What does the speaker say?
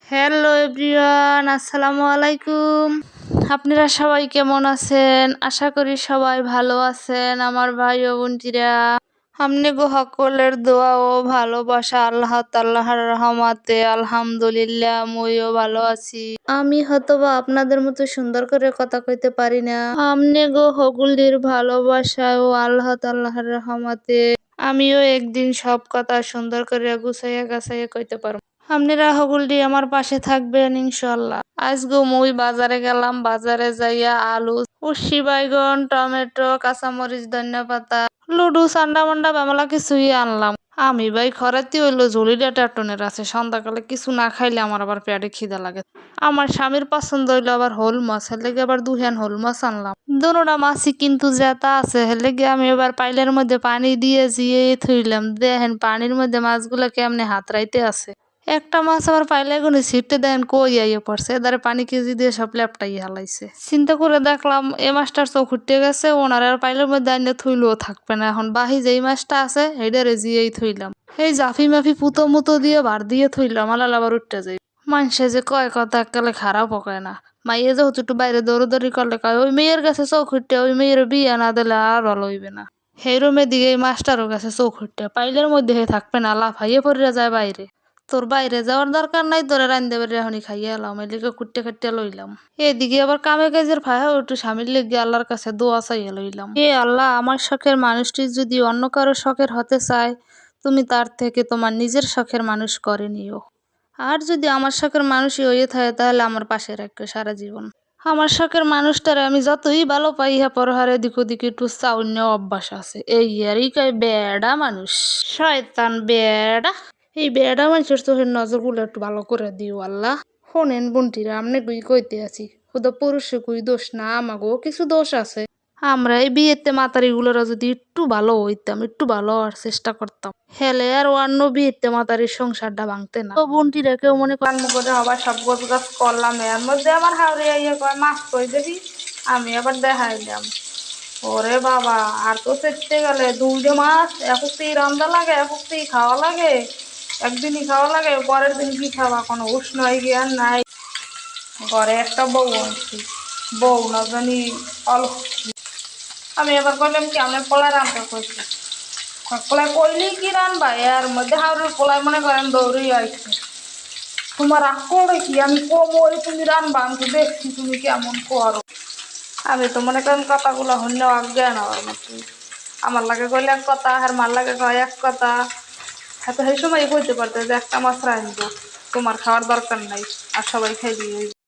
Hello everyone, আসসালামু আলাইকুম। আপনারা সবাই কেমন আছেন? আশা করি সবাই ভালো আছেন। আমার ভাই ও বোনটিরা, আপনি গো সকলের দোয়া ও ভালোবাসা আল্লাহ তাআলার রহমতে আলহামদুলিল্লাহ মইও ভালো আছি। আমি হয়তোবা আপনাদের মতো সুন্দর করে কথা কইতে পারি না। আপনি গো হগুলির ভালোবাসা ও আল্লাহ তাআলার রহমতে আমিও একদিন সব কথা সুন্দর করে গুছাইয়া গাছাইয়া কইতে পারবো। আপনারা হগুলটি আমার পাশে থাকবেন ইনশাল্লাহ। আজগো মুই বাজারে গেলাম, বাজারে যাইয়া আলু, উস্সি বাইগন, টমেটো, কাঁচামরিচ, ধনিয়া পাতা, লুডু, সান্ডা মান্ডা বেমলা কিছুই আনলাম। আমি ভাই খরাতি হইলো ঝুলিটা টাটনের আছে, সন্ধ্যাকালে কিছু না খাইলে আমার আবার পেটে খিদা লাগে। আমার স্বামীর পছন্দ হইলো আবার হোল মাছ, হের লেগে আবার দুহেন হোল মাছ আনলাম। দুনোটা মাছই কিন্তু জেতা আছে, হের লেগে আমি এবার পাইলের মধ্যে পানি দিয়ে জিয়ে থইলাম। দেখেন পানির মধ্যে মাছগুলো কেমনে হাতড়াইতে আছে। একটা মাছ আবার পাইলে গুনে ছিটতে দেন কই আইয়ে পড়ছে, এদারে পানি কেজি দিয়ে সব লেপটাই হালাইছে। চিন্তা করে দেখলাম এ মাছটার চোখ উঠতে গেছে, ওনার আর পাইলের মধ্যে আইনে থইলেও থাকবে না। এখন বাহি যেই মাছটা আছে হেডারে জিয়েই থইলাম। এই জাফি মাফি পুতো মুতো দিয়ে ভার দিয়ে থইলাম, আলাল আবার উঠতে যাই। মানুষে যে কয় কথা একালে খারাপ হকায় না। মাইয়ে যেহেতু একটু বাইরে দৌড়দৌড়ি করলে কয় ওই মেয়ের কাছে চোখ উঠতে, ওই মেয়ের বিয়ে না দিলে আর ভালো হইবে না। সেই রুমে দিকে এই মাছটারও কাছে চোখ উঠতে, পাইলের মধ্যে হে থাকবে না, লাফাইয়ে পড়িয়া যায় বাইরে। তোর বাইরে যাওয়ার দরকার নাই, তোরে রান্ধতে পারি এখনই খাইয়ে এলাম, এদিকে কুটতে খাটতে লইলাম। এদিকে আবার কামে কাজের ফাঁহে একটু স্বামীর লেগে আল্লাহর কাছে দোয়া চাইয়ে লইলাম। এ আল্লাহ, আমার শখের মানুষটি যদি অন্য কারো শখের হতে চায়, তুমি তার থেকে তোমার নিজের শখের মানুষ করে নিও। আর যদি আমার শখের মানুষই হয়ে থাকে তাহলে আমার পাশে রাখবে সারা জীবন। আমার শখের মানুষটারে আমি যতই ভালো পাই, ইহা পরহারে এদিক ওদিক একটু চাউন্য অভ্যাস আছে। এই ইয়ারই কয় বেড়া মানুষ, শয়তান বেড়া। এই বেড়া মানুষের চোখের নজরগুলো একটু ভালো করে দিও আল্লাহ। শোনেন বোনটিরা, আমনে গুই কইতে আছি, খুদা পুরুষে কুই দোষ না, আমাগো কিছু দোষ আছে। আমরা এই বিয়েতে মাতারি গুলোরা যদি একটু ভালো হইতাম, একটু ভালো হওয়ার চেষ্টা করতাম, হেলে আর অন্য বিয়েতে মাতারির সংসারটা ভাঙতে না। তো বোনটিরা কেউ মনে করেন করে আবার সব গোছ গাছ করলাম, এর মধ্যে আমার হাওড়িয়া ইয়ে কয় মাছ কই দেখি। আমি আবার দেখাইলাম, ওরে বাবা, আর তো চেতে গেলে দুইটা মাছ একটি রান্দা লাগে, একটি খাওয়া লাগে, একদিনই খাওয়া লাগে, পরের দিন কি খাওয়া, কোনো উষ্ণ হয়ে গিয়ে আর নাই। ঘরে একটা বউ আনছি, বউ না জানি অল্প। আমি এবার কইলাম কি আমরা পোলা রান্না করছি, পোলায় কইলি কি রানবা, এর মধ্যে হাওড়ের পোলায় মনে করেন দৌড়ই আইছে। তোমার আকড়ে কি আমি কোমরে তুমি রানবা, আমি তো দেখছি তুমি কেমন করো। আমি তো মনে করেন কথাগুলো হইলেও অজ্ঞান হওয়ার মতো। আমার লাগে কইলে এক কথা, আর মার লাগে কয় এক কথা। হয়তো সেই সময় কইতে পারতো যে একটা মাছ রাখবো, তোমার খাওয়ার দরকার নাই, আর সবাই খাই দিয়ে